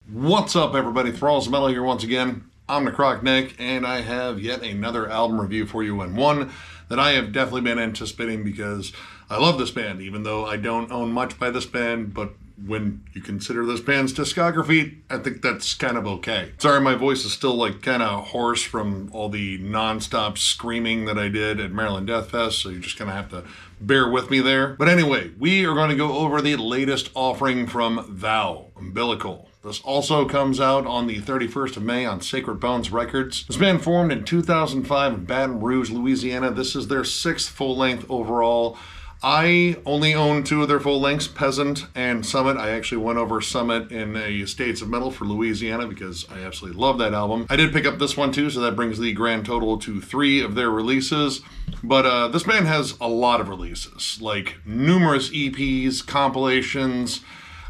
What's up, everybody? Thralls Metal here once again. I'm Necrotic Nick, and I have yet another album review for you, and one that I have definitely been anticipating because I love this band, even though I don't own much by this band, but when you consider this band's discography, I think that's kind of okay. Sorry, my voice is still kind of hoarse from all the non-stop screaming that I did at Maryland Death Fest, so you're just gonna have to bear with me there. But anyway, we are going to go over the latest offering from Thou, Umbilical. This also comes out on the 31st of May on Sacred Bones Records. This band formed in 2005 in Baton Rouge, Louisiana. This is their 6th full-length overall. I only own 2 of their full lengths, Peasant and Summit. I actually went over Summit in a States of Metal for Louisiana because I absolutely love that album. I did pick up this one too, so that brings the grand total to 3 of their releases. But this band has a lot of releases, like numerous EPs, compilations,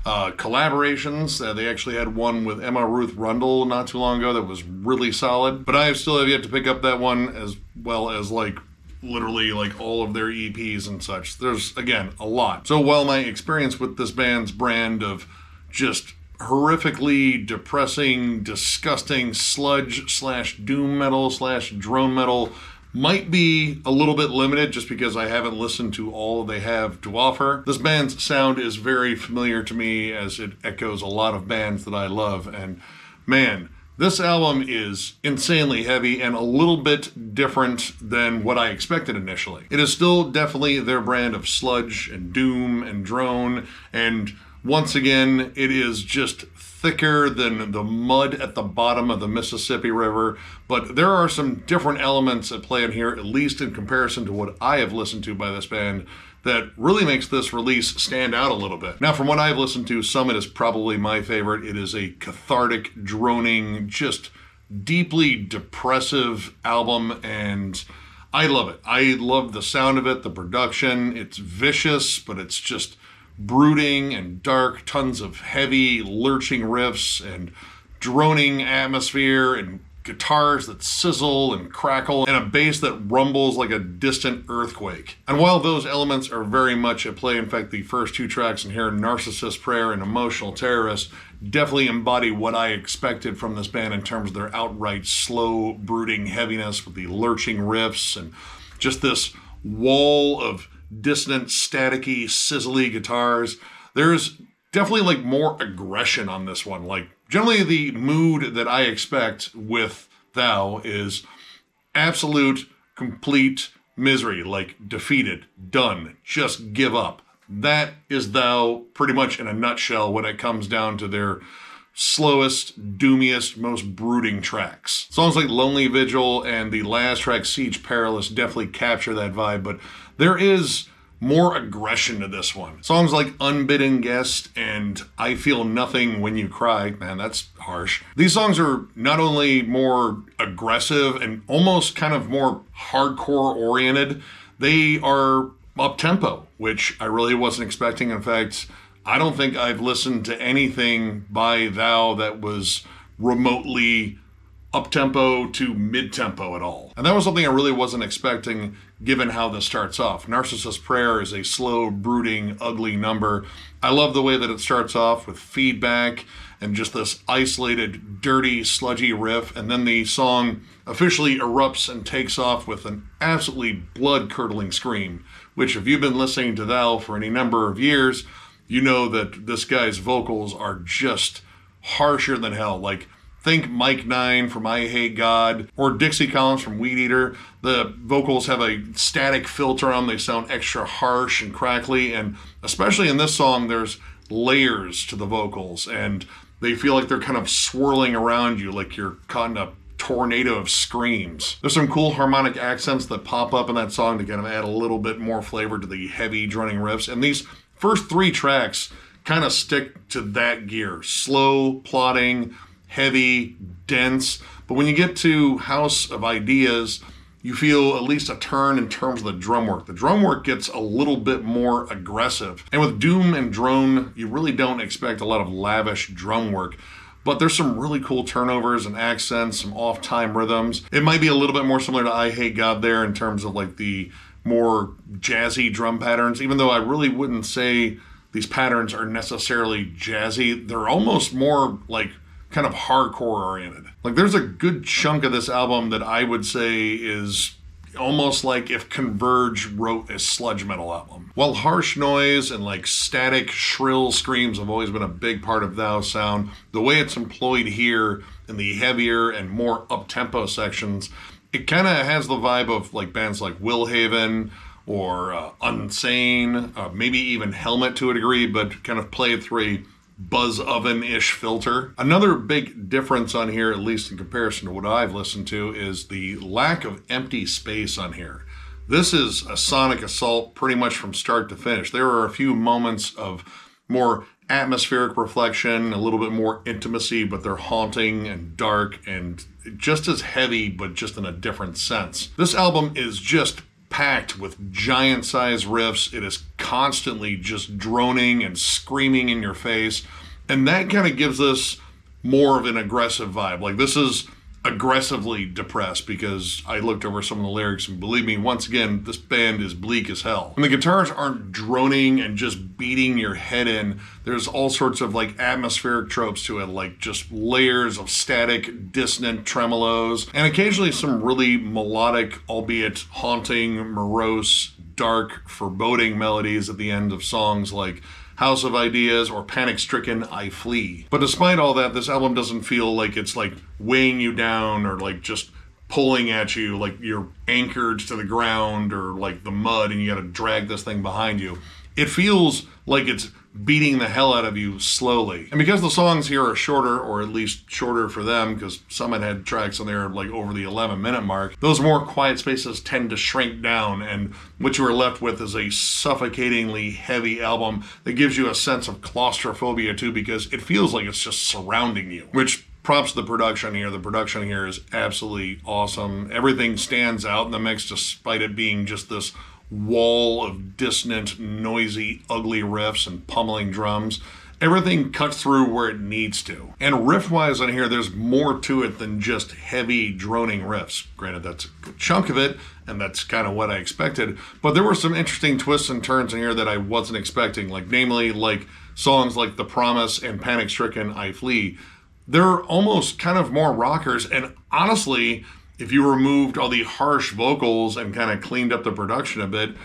collaborations. They actually had one with Emma Ruth Rundle not too long ago that was really solid. But I still have yet to pick up that one, as well as literally all of their EPs and such. There's, again, a lot. So while my experience with this band's brand of just horrifically depressing, disgusting sludge slash doom metal slash drone metal might be a little bit limited just because I haven't listened to all they have to offer, this band's sound is very familiar to me as it echoes a lot of bands that I love. And man, this album is insanely heavy and a little bit different than what I expected initially. It is still definitely their brand of sludge and doom and drone, and once again, it is just thicker than the mud at the bottom of the Mississippi River, but there are some different elements at play in here, at least in comparison to what I have listened to by this band, that really makes this release stand out a little bit. Now, from what I've listened to, Summit is probably my favorite. It is a cathartic, droning, just deeply depressive album, and I love it. I love the sound of it, the production. It's vicious, but it's just brooding and dark, tons of heavy, lurching riffs and droning atmosphere and guitars that sizzle and crackle, and a bass that rumbles like a distant earthquake. And while those elements are very much at play, in fact, the first 2 tracks in here, Narcissist Prayer and Emotional Terrorist, definitely embody what I expected from this band in terms of their outright slow, brooding heaviness with the lurching riffs and just this wall of dissonant, staticky, sizzly guitars. There's definitely more aggression on this one. Generally the mood that I expect with Thou is absolute, complete misery, defeated, done, just give up. That is Thou pretty much in a nutshell when it comes down to their slowest, doomiest, most brooding tracks. Songs like Lonely Vigil and the last track, Siege Perilous, definitely capture that vibe, but there is more aggression to this one. Songs like Unbidden Guest and I Feel Nothing When You Cry, man, that's harsh. These songs are not only more aggressive and almost kind of more hardcore oriented, they are up-tempo, which I really wasn't expecting. In fact, I don't think I've listened to anything by Thou that was remotely up-tempo to mid-tempo at all. And that was something I really wasn't expecting given how this starts off. Narcissist Prayer is a slow, brooding, ugly number. I love the way that it starts off with feedback and just this isolated, dirty, sludgy riff, and then the song officially erupts and takes off with an absolutely blood-curdling scream, which if you've been listening to Thou for any number of years, you know that this guy's vocals are just harsher than hell. Think Mike 9 from I Hate God, or Dixie Collins from Weed Eater. The vocals have a static filter on them. They sound extra harsh and crackly, and especially in this song, there's layers to the vocals, and they feel like they're kind of swirling around you like you're caught in a tornado of screams. There's some cool harmonic accents that pop up in that song to kind of add a little bit more flavor to the heavy droning riffs, and these first 3 tracks kind of stick to that gear. Slow, plodding, heavy, dense, but when you get to House of Ideas, you feel at least a turn in terms of the drum work. The drum work gets a little bit more aggressive. And with Doom and Drone, you really don't expect a lot of lavish drum work, but there's some really cool turnovers and accents, some off-time rhythms. It might be a little bit more similar to I Hate God there in terms of the more jazzy drum patterns, even though I really wouldn't say these patterns are necessarily jazzy. They're almost more like kind of hardcore oriented. Like there's a good chunk of this album that I would say is almost like if Converge wrote a sludge metal album. While harsh noise and like static, shrill screams have always been a big part of Thou's sound, the way it's employed here in the heavier and more up-tempo sections, it kind of has the vibe of like bands like Willhaven or Unsane, maybe even Helmet to a degree, but kind of played through a buzz oven-ish filter. Another big difference on here, at least in comparison to what I've listened to, is the lack of empty space on here. This is a sonic assault pretty much from start to finish. There are a few moments of more atmospheric reflection, a little bit more intimacy, but they're haunting and dark and just as heavy, but just in a different sense. This album is just packed with giant-sized riffs. It is constantly just droning and screaming in your face, and that kind of gives us more of an aggressive vibe. Like this is aggressively depressed because I looked over some of the lyrics, and believe me, once again, this band is bleak as hell. And the guitars aren't droning and just beating your head in. There's all sorts of like atmospheric tropes to it, like just layers of static, dissonant tremolos, and occasionally some really melodic, albeit haunting, morose, dark, foreboding melodies at the end of songs like House of Ideas or Panic-Stricken I Flee. But despite all that, this album doesn't feel like it's like weighing you down or like just pulling at you like you're anchored to the ground or like the mud and you gotta drag this thing behind you. It feels like it's beating the hell out of you slowly. And because the songs here are shorter, or at least shorter for them, because some had tracks on there like over the 11-minute mark, those more quiet spaces tend to shrink down, and what you are left with is a suffocatingly heavy album that gives you a sense of claustrophobia too, because it feels like it's just surrounding you, which props to the production here. The production here is absolutely awesome. Everything stands out in the mix despite it being just this wall of dissonant, noisy, ugly riffs and pummeling drums. Everything cuts through where it needs to. And riff-wise on here, there's more to it than just heavy, droning riffs. Granted, that's a good chunk of it, and that's kind of what I expected. But there were some interesting twists and turns in here that I wasn't expecting, like namely like songs like The Promise and Panic-Stricken I Flee. They're almost kind of more rockers, and honestly, if you removed all the harsh vocals and kind of cleaned up the production a bit,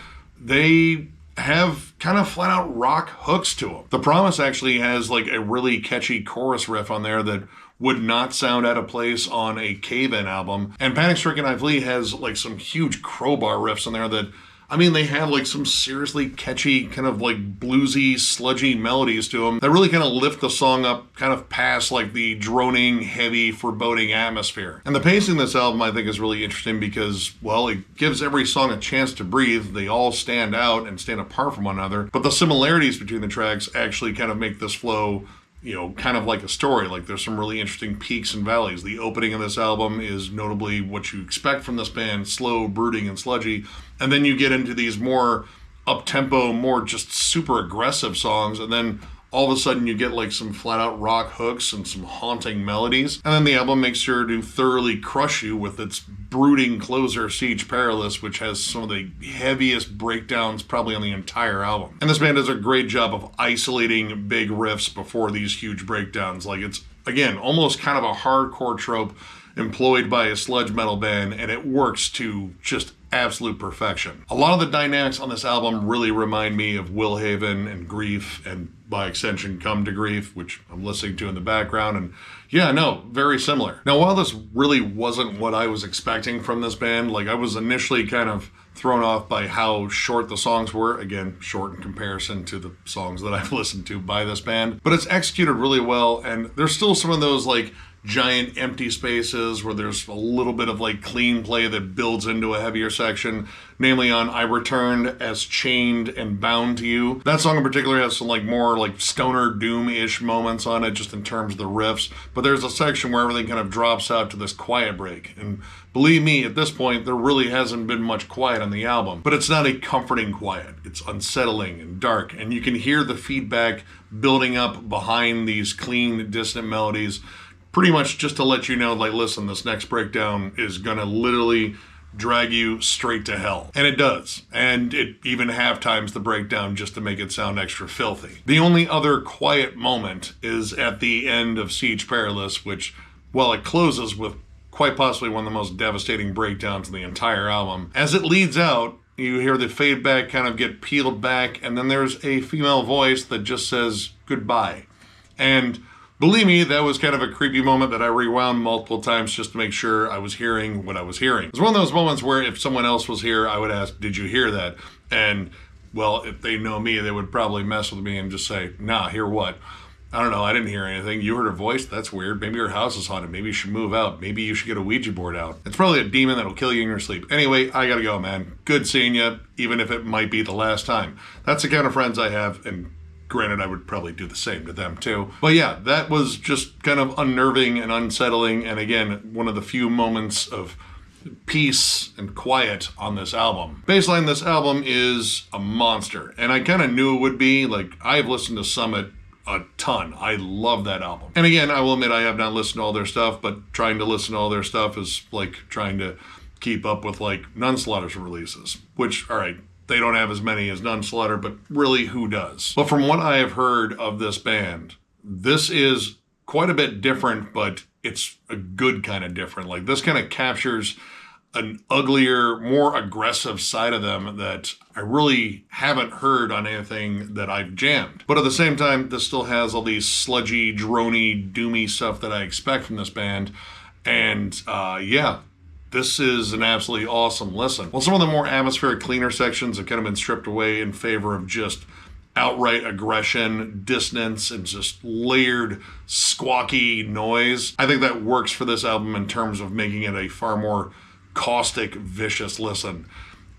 they have kind of flat out rock hooks to them. The Promise actually has like a really catchy chorus riff on there that would not sound out of place on a Cave-In album. And Panic-Stricken I Flee has like some huge crowbar riffs on there that, I mean, they have like some seriously catchy, kind of like bluesy, sludgy melodies to them that really kind of lift the song up kind of past like the droning, heavy, foreboding atmosphere. And the pacing of this album I think is really interesting because, well, it gives every song a chance to breathe. They all stand out and stand apart from one another, but the similarities between the tracks actually kind of make this flow, you know, kind of like a story. Like there's some really interesting peaks and valleys. The opening of this album is notably what you expect from this band, slow, brooding, and sludgy. And then you get into these more up-tempo, more just super aggressive songs. And then all of a sudden you get like some flat out rock hooks and some haunting melodies. And then the album makes sure to thoroughly crush you with its brooding closer, Siege Perilous, which has some of the heaviest breakdowns probably on the entire album. And this band does a great job of isolating big riffs before these huge breakdowns. Like it's, again, almost kind of a hardcore trope employed by a sludge metal band, and it works to just absolute perfection. A lot of the dynamics on this album really remind me of Willhaven and Grief, and by extension Come to Grief, which I'm listening to in the background, and yeah, no, very similar. Now, while this really wasn't what I was expecting from this band, like I was initially kind of thrown off by how short the songs were. Again, short in comparison to the songs that I've listened to by this band, but it's executed really well, and there's still some of those like giant empty spaces where there's a little bit of like clean play that builds into a heavier section, namely on I Returned as Chained and Bound to You. That song in particular has some like more like stoner doom-ish moments on it just in terms of the riffs, but there's a section where everything kind of drops out to this quiet break, and believe me, at this point there really hasn't been much quiet on the album, but it's not a comforting quiet. It's unsettling and dark, and you can hear the feedback building up behind these clean, distant melodies, pretty much just to let you know, like, listen, this next breakdown is gonna literally drag you straight to hell. And it does. And it even half times the breakdown just to make it sound extra filthy. The only other quiet moment is at the end of Siege Perilous, which, well, it closes with quite possibly one of the most devastating breakdowns in the entire album. As it leads out, you hear the fade back kind of get peeled back, and then there's a female voice that just says goodbye. And believe me, that was kind of a creepy moment that I rewound multiple times just to make sure I was hearing what I was hearing. It was one of those moments where if someone else was here, I would ask, did you hear that? And, well, if they know me, they would probably mess with me and just say, nah, hear what? I don't know, I didn't hear anything. You heard her voice? That's weird. Maybe your house is haunted. Maybe you should move out. Maybe you should get a Ouija board out. It's probably a demon that'll kill you in your sleep. Anyway, I gotta go, man. Good seeing you, even if it might be the last time. That's the kind of friends I have, and granted, I would probably do the same to them too. But yeah, that was just kind of unnerving and unsettling, and again, one of the few moments of peace and quiet on this album. Baseline, this album is a monster, and I kind of knew it would be. Like, I've listened to Summit a ton. I love that album. And again, I will admit I have not listened to all their stuff, but trying to listen to all their stuff is like trying to keep up with like Nunslaughter's releases, which, all right, they don't have as many as Nunslaughter, but really, who does? But from what I have heard of this band, this is quite a bit different, but it's a good kind of different. Like, this kind of captures an uglier, more aggressive side of them that I really haven't heard on anything that I've jammed. But at the same time, this still has all these sludgy, droney, doomy stuff that I expect from this band. And yeah, this is an absolutely awesome listen. Well, some of the more atmospheric, cleaner sections have kind of been stripped away in favor of just outright aggression, dissonance, and just layered, squawky noise. I think that works for this album in terms of making it a far more caustic, vicious listen.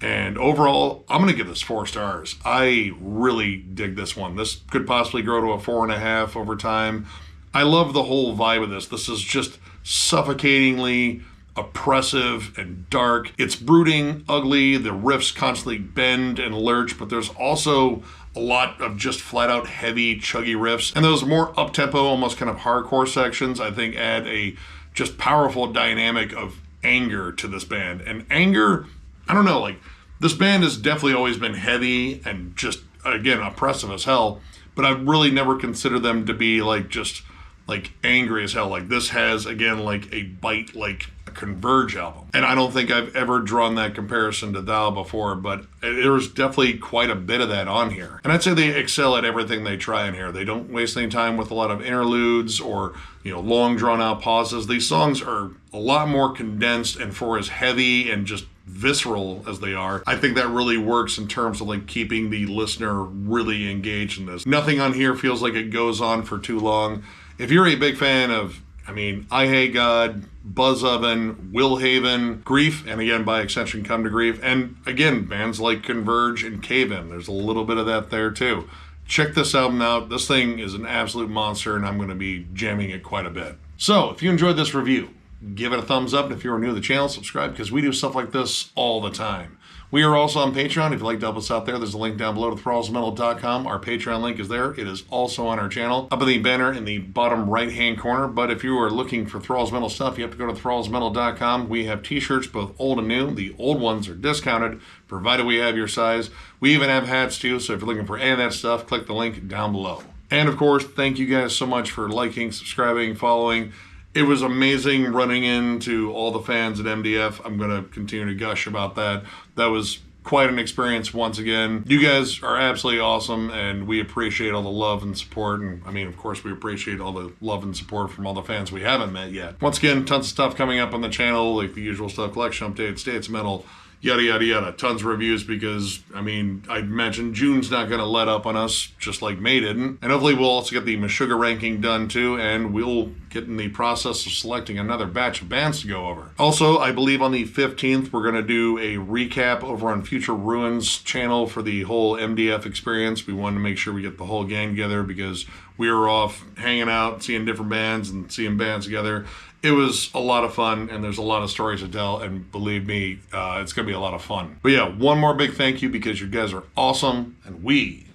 And overall, I'm gonna give this 4 stars. I really dig this one. This could possibly grow to a 4.5 over time. I love the whole vibe of this. This is just suffocatingly oppressive and dark. It's brooding, ugly. The riffs constantly bend and lurch, but there's also a lot of just flat out heavy, chuggy riffs. And those more up-tempo, almost kind of hardcore sections, I think add a just powerful dynamic of anger to this band. And anger, I don't know, like, this band has definitely always been heavy and just, again, oppressive as hell, but I've really never considered them to be like just like angry as hell. Like, this has, again, like a bite, like a Converge album. And I don't think I've ever drawn that comparison to Thou before, but there's definitely quite a bit of that on here. And I'd say they excel at everything they try in here. They don't waste any time with a lot of interludes or, you know, long drawn out pauses. These songs are a lot more condensed, and for as heavy and just visceral as they are, I think that really works in terms of like keeping the listener really engaged in this. Nothing on here feels like it goes on for too long. If you're a big fan of, I mean, I Hate God, Buzz Oven, Will Haven, Grief, and again, by extension, Come to Grief, and again, bands like Converge and Cave In, there's a little bit of that there too. Check this album out. This thing is an absolute monster, and I'm going to be jamming it quite a bit. So, if you enjoyed this review, give it a thumbs up, and if you're new to the channel, subscribe, because we do stuff like this all the time. We are also on Patreon. If you'd like to help us out there, there's a link down below to thrallsmetal.com. Our Patreon link is there. It is also on our channel, up in the banner in the bottom right-hand corner. But if you are looking for Thralls Metal stuff, you have to go to thrallsmetal.com. We have t-shirts, both old and new. The old ones are discounted, provided we have your size. We even have hats, too, so if you're looking for any of that stuff, click the link down below. And, of course, thank you guys so much for liking, subscribing, following. It was amazing running into all the fans at MDF. I'm going to continue to gush about that. That was quite an experience once again. You guys are absolutely awesome, and we appreciate all the love and support. And I mean, of course, we appreciate all the love and support from all the fans we haven't met yet. Once again, tons of stuff coming up on the channel, like the usual stuff, collection updates, States of Metal, yada, yada, yada. Tons of reviews because, I mean, I mentioned June's not going to let up on us, just like May didn't. And hopefully we'll also get the Meshuggah ranking done too, and we'll get in the process of selecting another batch of bands to go over. Also, I believe on the 15th, we're going to do a recap over on Future Ruins channel for the whole MDF experience. We wanted to make sure we get the whole gang together because we were off hanging out, seeing different bands and seeing bands together. It was a lot of fun, and there's a lot of stories to tell, and believe me, it's going to be a lot of fun. But yeah, one more big thank you because you guys are awesome, and we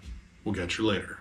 will catch you later.